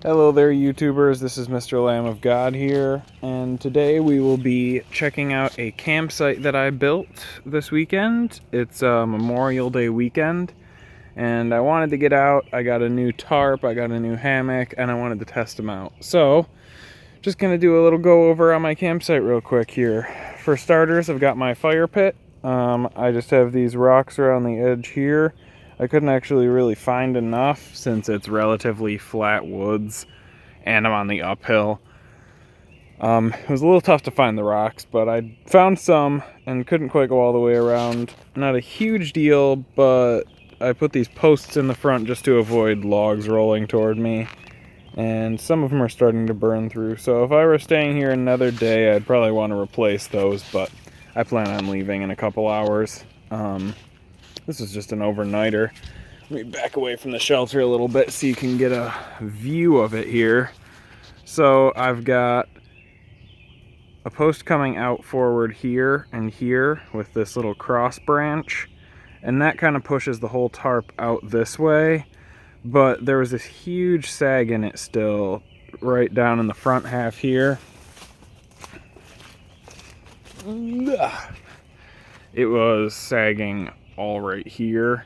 Hello there, YouTubers. This is Mr. Lamb of God here, and today we will be checking out a campsite that I built this weekend. It's a Memorial Day weekend, and I wanted to get out. I got a new tarp, I got a new hammock, and I wanted to test them out. So, just gonna do a little go over on my campsite real quick here. For starters, I've got my fire pit. I just have these rocks around the edge here. I couldn't actually really find enough since it's relatively flat woods and I'm on the uphill. It was a little tough to find the rocks, but I found some and couldn't quite go all the way around. Not a huge deal, but I put these posts in the front just to avoid logs rolling toward me. And some of them are starting to burn through. So if I were staying here another day, I'd probably want to replace those, but I plan on leaving in a couple hours. This is just an overnighter. Let me back away from the shelter a little bit so you can get a view of it here. So I've got a post coming out forward here and here with this little cross branch, and that kind of pushes the whole tarp out this way. But there was this huge sag in it still, right down in the front half here. It was sagging all right here.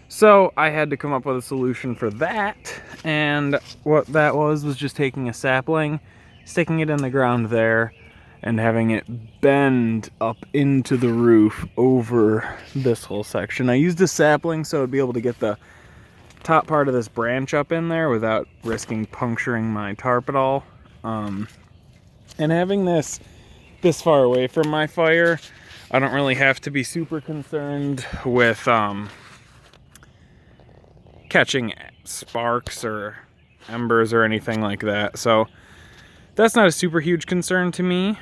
So I had to come up with a solution for that, and what that was just taking a sapling, sticking it in the ground there, and having it bend up into the roof over this whole section. I used a sapling so I'd be able to get the top part of this branch up in there without risking puncturing my tarp at all. And having this far away from my fire, I don't really have to be super concerned with catching sparks or embers or anything like that. So that's not a super huge concern to me.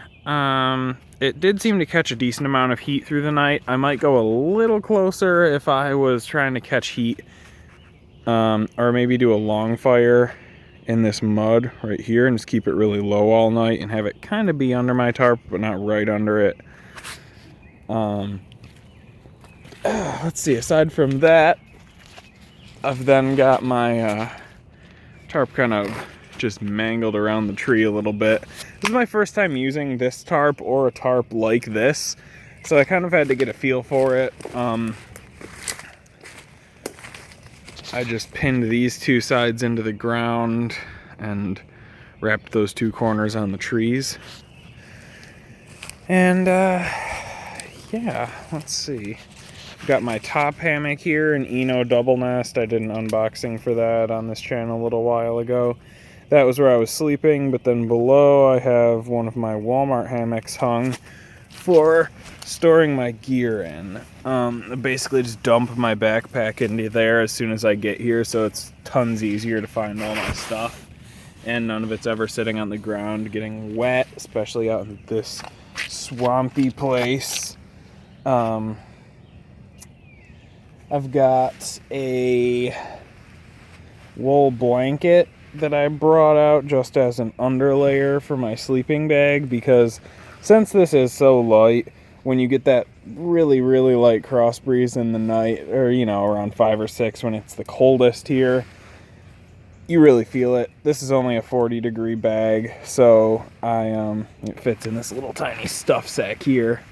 It did seem to catch a decent amount of heat through the night. I might go a little closer if I was trying to catch heat, or maybe do a long fire in this mud right here and just keep it really low all night and have it kind of be under my tarp but not right under it. Let's see, aside from that, I've then got my tarp kind of just mangled around the tree a little bit. This is my first time using this tarp or a tarp like this, so I kind of had to get a feel for it. I just pinned these two sides into the ground and wrapped those two corners on the trees. And yeah, let's see. Got my top hammock here, an DoubleNest. I did an unboxing for that on this channel a little while ago. That was where I was sleeping, but then below I have one of my Walmart hammocks hung for storing my gear in. I basically just dump my backpack into there as soon as I get here, so it's tons easier to find all my stuff. And none of it's ever sitting on the ground getting wet, especially out in this swampy place. I've got a wool blanket that I brought out just as an underlayer for my sleeping bag, because since this is so light, when you get that really light cross breeze in the night, or around 5 or 6 when it's the coldest here, you really feel it. This is only a 40-degree bag, so it fits in this little tiny stuff sack here.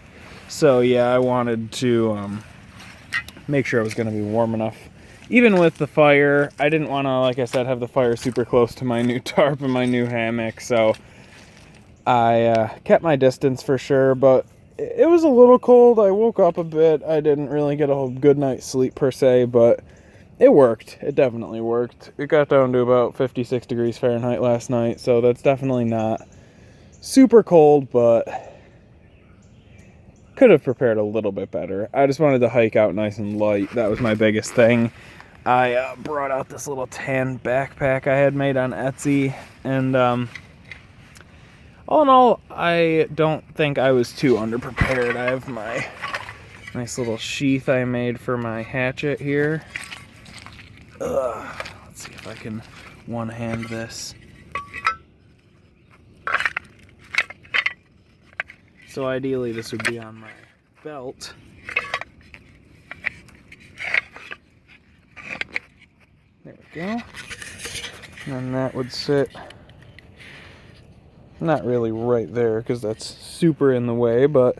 So yeah, I wanted to make sure it was going to be warm enough. Even with the fire, I didn't want to, like I said, have the fire super close to my new tarp and my new hammock, so I kept my distance for sure, but it was a little cold. I woke up a bit. I didn't really get a good night's sleep per se, but it worked. It definitely worked. It got down to about 56 degrees Fahrenheit last night, so that's definitely not super cold, but could have prepared a little bit better. I just wanted to hike out nice and light. That was my biggest thing. I brought out this little tan backpack I had made on Etsy, and all in all, I don't think I was too underprepared. I have my nice little sheath I made for my hatchet here. Let's see if I can one-hand this. So ideally this would be on my belt. There we go. And that would sit not really right there because that's super in the way, but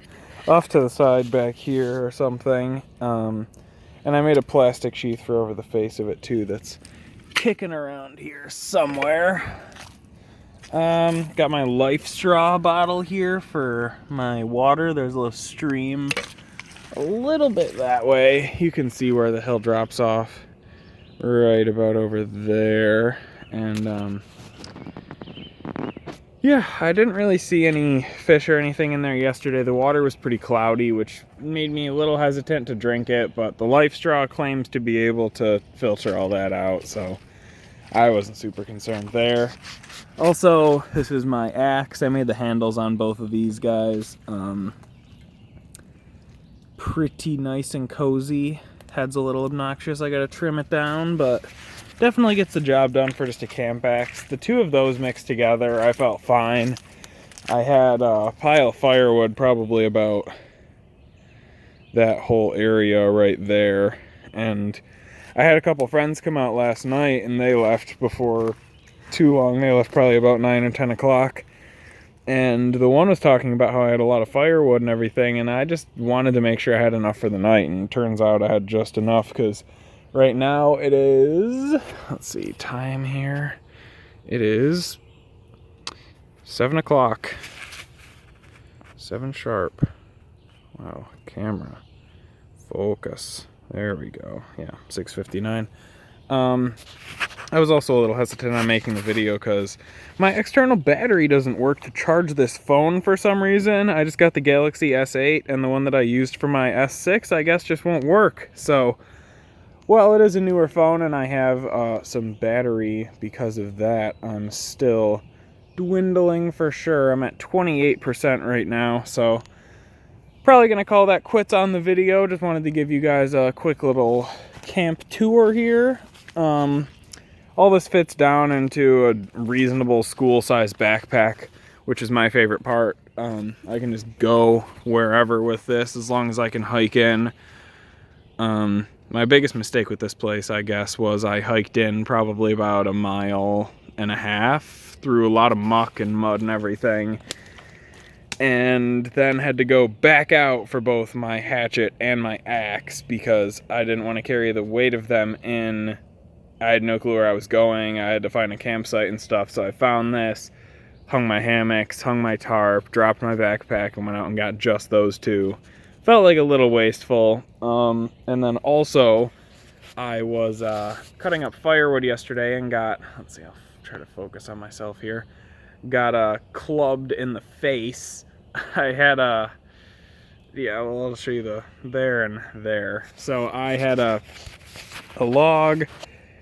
off to the side back here or something. And I made a plastic sheath for over the face of it too that's kicking around here somewhere. Got my Life Straw bottle here for my water. There's a little stream a little bit that way. You can see where the hill drops off right about over there. And yeah, I didn't really see any fish or anything in there yesterday. The water was pretty cloudy, which made me a little hesitant to drink it, but the Life Straw claims to be able to filter all that out, so I wasn't super concerned there. Also, this is my axe. I made the handles on both of these guys. Pretty nice and cozy. Head's a little obnoxious. I gotta trim it down, but definitely gets the job done for just a camp axe. The two of those mixed together, I felt fine. I had a pile of firewood probably about that whole area right there. And I had a couple friends come out last night and they left before too long. They left probably about 9 or 10 o'clock. And the one was talking about how I had a lot of firewood and everything, and I just wanted to make sure I had enough for the night, and it turns out I had just enough because right now it is, let's see, time here. It is 7 o'clock. 7 sharp. Wow, camera. Focus. There we go. Yeah, 6:59. I was also a little hesitant on making the video because my external battery doesn't work to charge this phone for some reason. I just got the Galaxy S8, and the one that I used for my S6, I guess, just won't work. So, well, it is a newer phone, and I have some battery because of that. I'm still dwindling for sure. I'm at 28% right now, so probably going to call that quits on the video. Just wanted to give you guys a quick little camp tour here. All this fits down into a reasonable school-sized backpack, which is my favorite part. I can just go wherever with this as long as I can hike in. My biggest mistake with this place, I guess, was I hiked in probably about 1.5 miles through a lot of muck and mud and everything, and then had to go back out for both my hatchet and my axe because I didn't want to carry the weight of them in. I had no clue where I was going. I had to find a campsite and stuff, so I found this, hung my hammocks, hung my tarp, dropped my backpack, and went out and got just those two. Felt like a little wasteful. And then also, I was cutting up firewood yesterday and got, let's see, I'll try to focus on myself here, got clubbed in the face. I had yeah, well, I'll show you the there and there. So I had a log.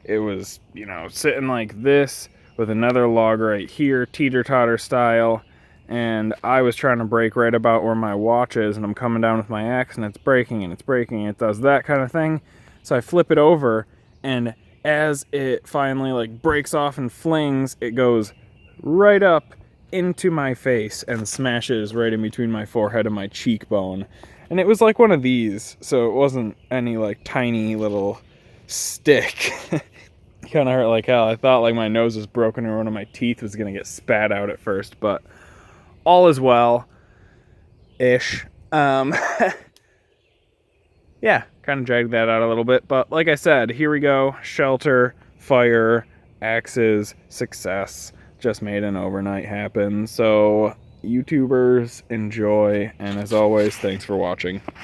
It was, you know, sitting like this with another log right here, teeter-totter style, and I was trying to break right about where my watch is, and I'm coming down with my axe, and it's breaking, and it's breaking, and it does that kind of thing. So I flip it over, and as it finally, like, breaks off and flings, it goes right up into my face and smashes right in between my forehead and my cheekbone. And it was like one of these, so it wasn't any, like, tiny little stick. Kind of hurt like hell. I thought like my nose was broken or one of my teeth was gonna get spat out at first, but all is well ish. Yeah, kind of dragged that out a little bit, but like I said, here we go. Shelter, fire, axes, success. Just made an overnight happen. So YouTubers, enjoy, and as always, thanks for watching.